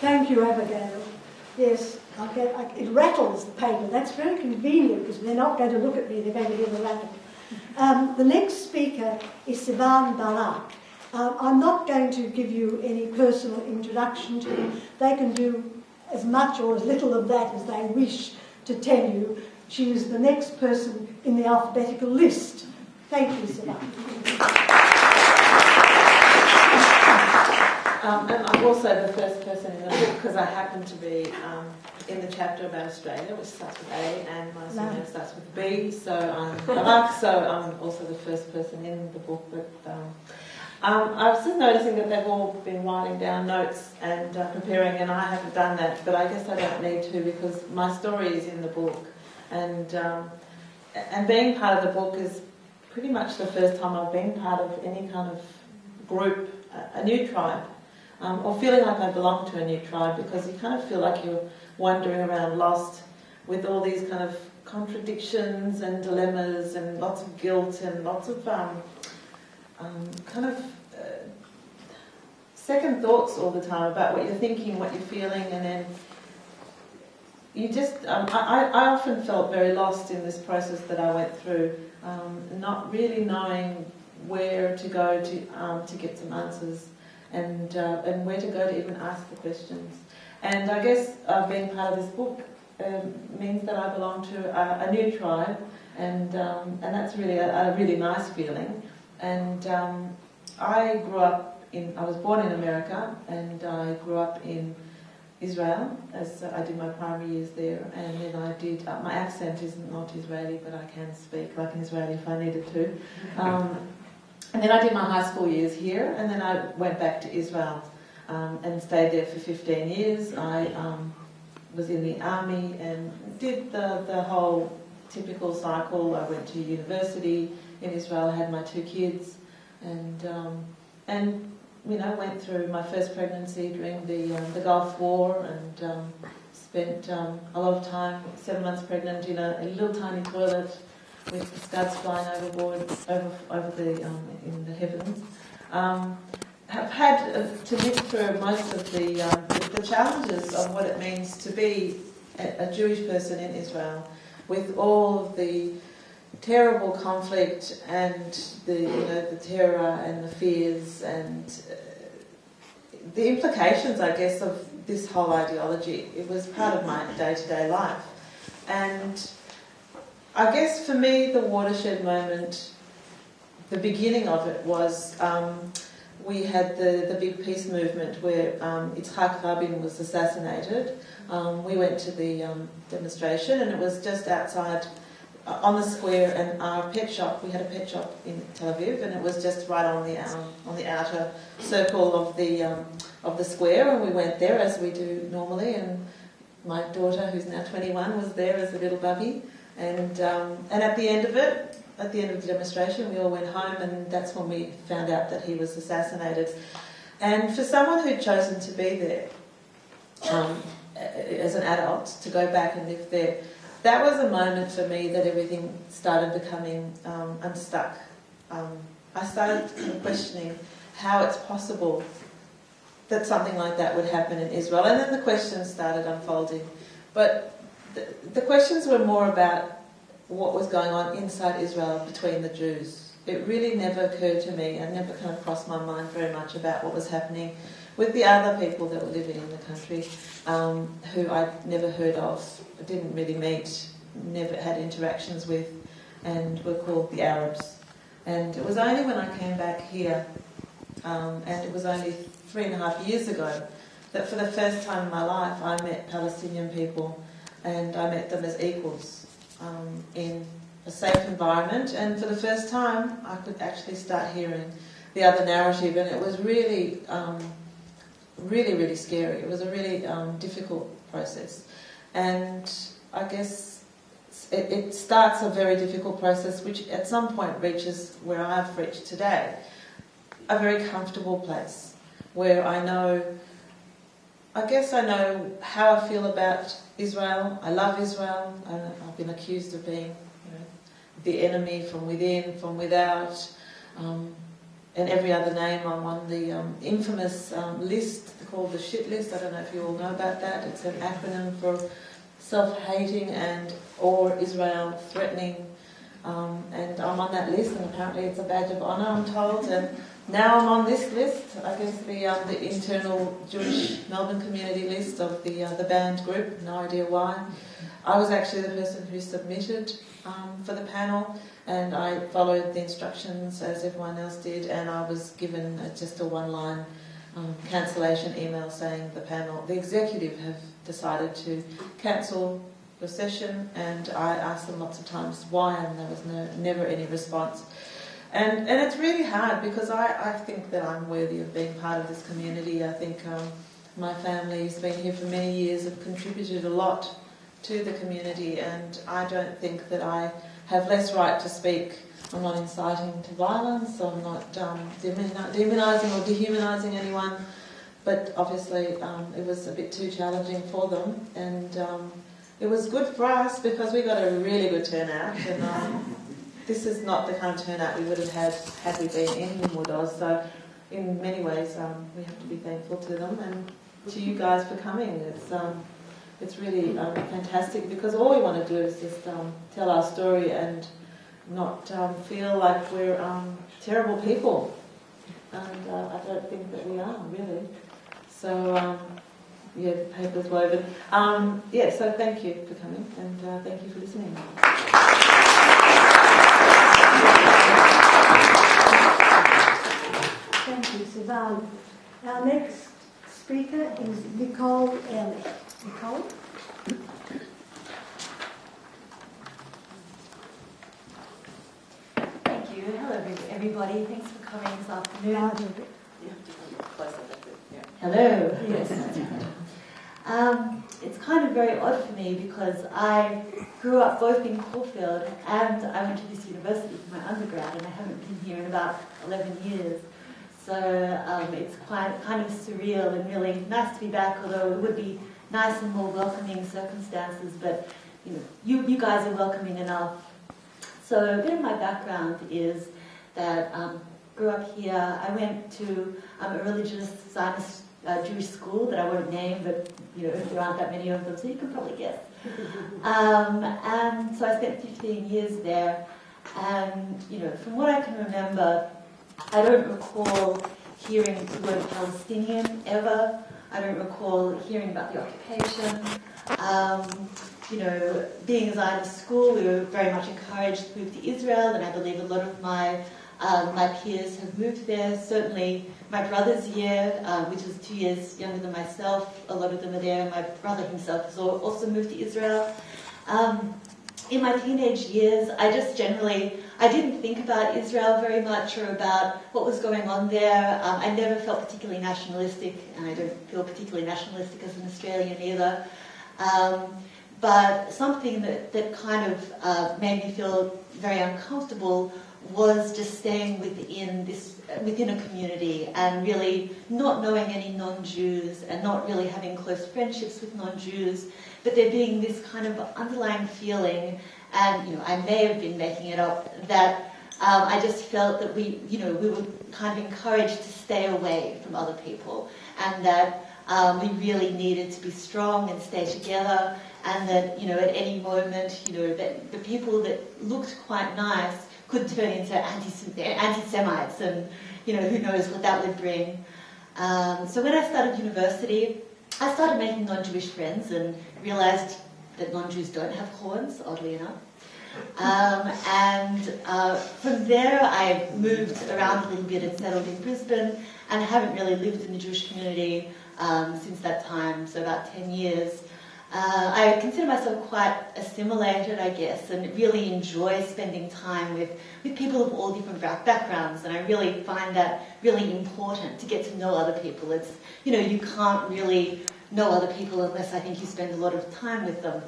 Thank you, Abigail. Yes, it rattles the paper. That's very convenient because they're not going to look at me, they're going to hear the rattle. The next speaker is Sivan Barak. I'm not going to give you any personal introduction to them. They can do as much or as little of that as they wish to tell you. She is the next person in the alphabetical list. Thank you, Sivan. And I'm also the first person in the book because I happen to be in the chapter about Australia, which starts with A, and my surname starts with B, so I'm Barak, so I'm also the first person in the book. But I was just noticing that they've all been writing down notes and preparing, and I haven't done that, but I guess I don't need to because my story is in the book. And being part of the book is pretty much the first time I've been part of any kind of group, a new tribe. Or feeling like I belong to a new tribe, because you kind of feel like you're wandering around lost with all these kind of contradictions and dilemmas and lots of guilt and lots of second thoughts all the time about what you're thinking, what you're feeling, and then you just... I often felt very lost in this process that I went through, not really knowing where to go to get some answers. And where to go to even ask the questions. And I guess being part of this book means that I belong to a new tribe, and that's really a really nice feeling. And I was born in America, and I grew up in Israel, as I did my primary years there, and then I did, my accent is not Israeli, but I can speak like an Israeli if I needed to. And then I did my high school years here, and then I went back to Israel and stayed there for 15 years. I was in the army and did the whole typical cycle. I went to university in Israel. I had my 2 kids, and went through my first pregnancy during the Gulf War, and spent a lot of time, 7 months pregnant, in a little tiny toilet, with the scuds flying overboard in the heavens. Have had to live through most of the challenges of what it means to be a Jewish person in Israel, with all of the terrible conflict and the terror and the fears and the implications, I guess, of this whole ideology. It was part of my day-to-day life. And I guess for me, the watershed moment, the beginning of it was we had the big peace movement where Yitzhak Rabin was assassinated. We went to the demonstration, and it was just outside on the square, and our pet shop, we had a pet shop in Tel Aviv, and it was just right on the outer circle of the square, and we went there as we do normally, and my daughter, who's now 21, was there as a little bubby. And at the end of it, at the end of the demonstration, we all went home, and that's when we found out that he was assassinated. And for someone who'd chosen to be there as an adult, to go back and live there, that was a moment for me that everything started becoming unstuck. I started questioning how it's possible that something like that would happen in Israel. And then the questions started unfolding. But the questions were more about what was going on inside Israel between the Jews. It really never occurred to me, and never kind of crossed my mind very much about what was happening with the other people that were living in the country, who I'd never heard of, didn't really meet, never had interactions with, and were called the Arabs. And it was only when I came back here, and it was only 3.5 years ago, that for the first time in my life I met Palestinian people, and I met them as equals in a safe environment, and for the first time I could actually start hearing the other narrative, and it was really, really scary. It was a really difficult process, and I guess it starts a very difficult process which at some point reaches where I've reached today, a very comfortable place where I know how I feel about Israel. I love Israel. I've been accused of being the enemy from within, from without, and every other name. I'm on the infamous list, called the shit list. I don't know if you all know about that. It's an acronym for self-hating and or Israel threatening. And I'm on that list, and apparently it's a badge of honour, I'm told. And now I'm on this list, I guess the internal Jewish Melbourne community list of the banned group. No idea why. I was actually the person who submitted for the panel, and I followed the instructions as everyone else did, and I was given just a one-line cancellation email saying the executive have decided to cancel the session, and I asked them lots of times why, and there was never any response. And it's really hard because I think that I'm worthy of being part of this community. I think my family's been here for many years and contributed a lot to the community, and I don't think that I have less right to speak. I'm not inciting to violence, I'm not demonising or dehumanising anyone, but obviously it was a bit too challenging for them, and it was good for us because we got a really good turnout, and this is not the kind of turnout we would have had we been in Limmud X. So in many ways we have to be thankful to them and to you guys for coming. It's really fantastic because all we want to do is just tell our story and not feel like we're terrible people. And I don't think that we are, really. So, the paper's woven. So thank you for coming, and thank you for listening. Thank you, Sivan. Our next speaker is Nicole Ellie. Nicole? Thank you. Hello, everybody. Thanks for coming this afternoon. You have to go closer. Hello. Yes, that's right. It's kind of very odd for me because I grew up both in Caulfield and I went to this university for my undergrad, and I haven't been here in about 11 years. So it's quite kind of surreal and really nice to be back, although it would be nice and more welcoming circumstances, but you guys are welcoming enough. So a bit of my background is that grew up here. I went to a religious Zionist Jewish school that I won't name, but there aren't that many of them, so you can probably guess. And so I spent 15 years there, and from what I can remember, I don't recall hearing the word Palestinian ever. I don't recall hearing about the occupation. Being a Zionist school, we were very much encouraged to move to Israel, and I believe a lot of my peers have moved there. Certainly my brother's year, which is 2 years younger than myself, a lot of them are there. My brother himself has also moved to Israel. In my teenage years, I didn't think about Israel very much or about what was going on there. I never felt particularly nationalistic, and I don't feel particularly nationalistic as an Australian either. But something that kind of made me feel very uncomfortable was just staying within a community and really not knowing any non-Jews and not really having close friendships with non-Jews, but there being this kind of underlying feeling, and I may have been making it up, that I just felt that we were kind of encouraged to stay away from other people, and that we really needed to be strong and stay together, and that at any moment that the people that looked quite nice could turn into anti-Semites, and who knows what that would bring. So when I started university, I started making non-Jewish friends and realised that non-Jews don't have horns, oddly enough. From there I moved around a little bit and settled in Brisbane, and I haven't really lived in the Jewish community since that time, so about 10 years. I consider myself quite assimilated, I guess, and really enjoy spending time with people of all different backgrounds, and I really find that really important to get to know other people. It's, you can't really know other people unless I think you spend a lot of time with them.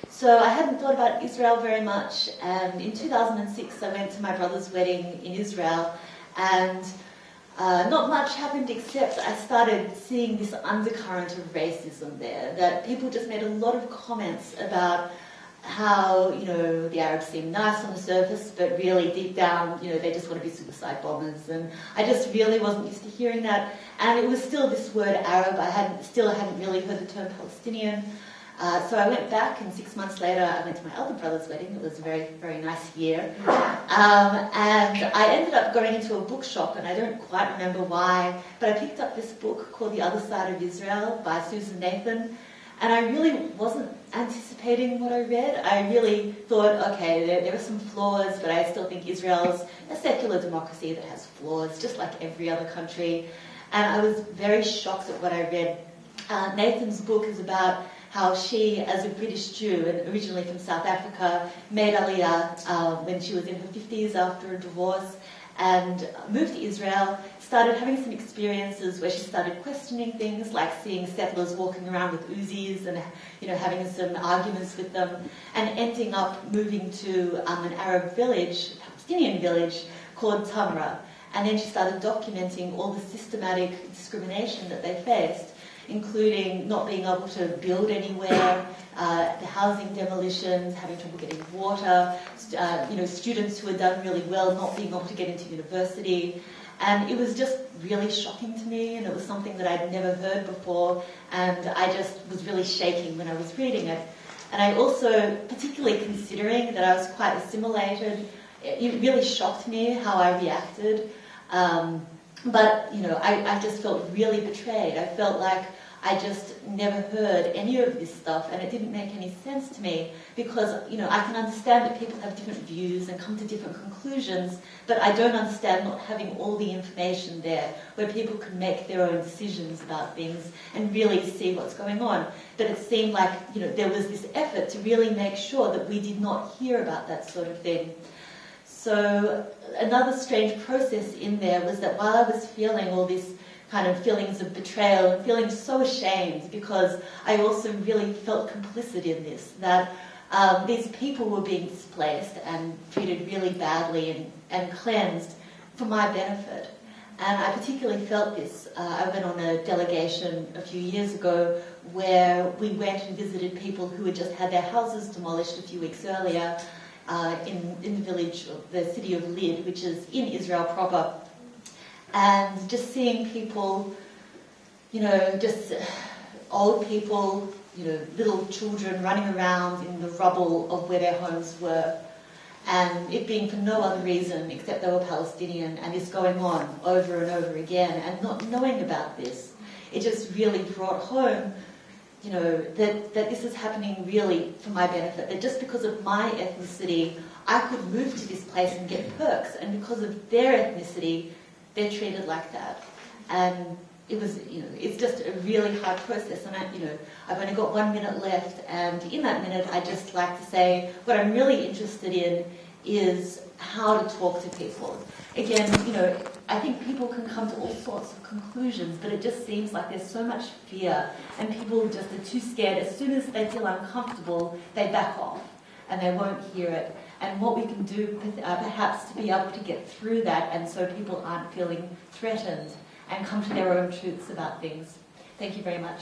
So I hadn't thought about Israel very much, and in 2006 I went to my brother's wedding in Israel, and not much happened except I started seeing this undercurrent of racism there, that people just made a lot of comments about how, the Arabs seem nice on the surface, but really deep down, they just want to be suicide bombers. And I just really wasn't used to hearing that. And it was still this word Arab. I hadn't really heard the term Palestinian. So I went back, and 6 months later, I went to my elder brother's wedding. It was a very, very nice year. And I ended up going into a bookshop, and I don't quite remember why, but I picked up this book called The Other Side of Israel by Susan Nathan. And I really wasn't anticipating what I read. I really thought, okay, there are some flaws, but I still think Israel's a secular democracy that has flaws, just like every other country. And I was very shocked at what I read. Nathan's book is about how she, as a British Jew, and originally from South Africa, made Aliyah when she was in her 50s after a divorce, and moved to Israel, started having some experiences where she started questioning things, like seeing settlers walking around with Uzis and having some arguments with them, and ending up moving to an Arab village, Palestinian village, called Tamra. And then she started documenting all the systematic discrimination that they faced, including not being able to build anywhere, the housing demolitions, having trouble getting water, students who had done really well not being able to get into university. And it was just really shocking to me, and it was something that I'd never heard before, and I just was really shaking when I was reading it. And I also, particularly considering that I was quite assimilated, it really shocked me how I reacted. But I just felt really betrayed. I felt like I just never heard any of this stuff, and it didn't make any sense to me, because I can understand that people have different views and come to different conclusions, but I don't understand not having all the information there where people can make their own decisions about things and really see what's going on. But it seemed like there was this effort to really make sure that we did not hear about that sort of thing. So another strange process in there was that while I was feeling all these kind of feelings of betrayal and feeling so ashamed, because I also really felt complicit in this, that these people were being displaced and treated really badly and cleansed for my benefit. And I particularly felt this. I went on a delegation a few years ago where we went and visited people who had just had their houses demolished a few weeks earlier, in the village, the city of Lid, which is in Israel proper, and just seeing people, just old people, little children running around in the rubble of where their homes were, and it being for no other reason except they were Palestinian, and this going on over and over again, and not knowing about this. It just really brought home that this is happening really for my benefit, that just because of my ethnicity, I could move to this place and get perks, and because of their ethnicity, they're treated like that. And it was, it's just a really hard process, and I've only got 1 minute left, and in that minute, I'd just like to say what I'm really interested in is how to talk to people. Again, I think people can come to all sorts of conclusions, but it just seems like there's so much fear, and people just are too scared. As soon as they feel uncomfortable, they back off, and they won't hear it. And what we can do, perhaps, to be able to get through that, and so people aren't feeling threatened and come to their own truths about things. Thank you very much.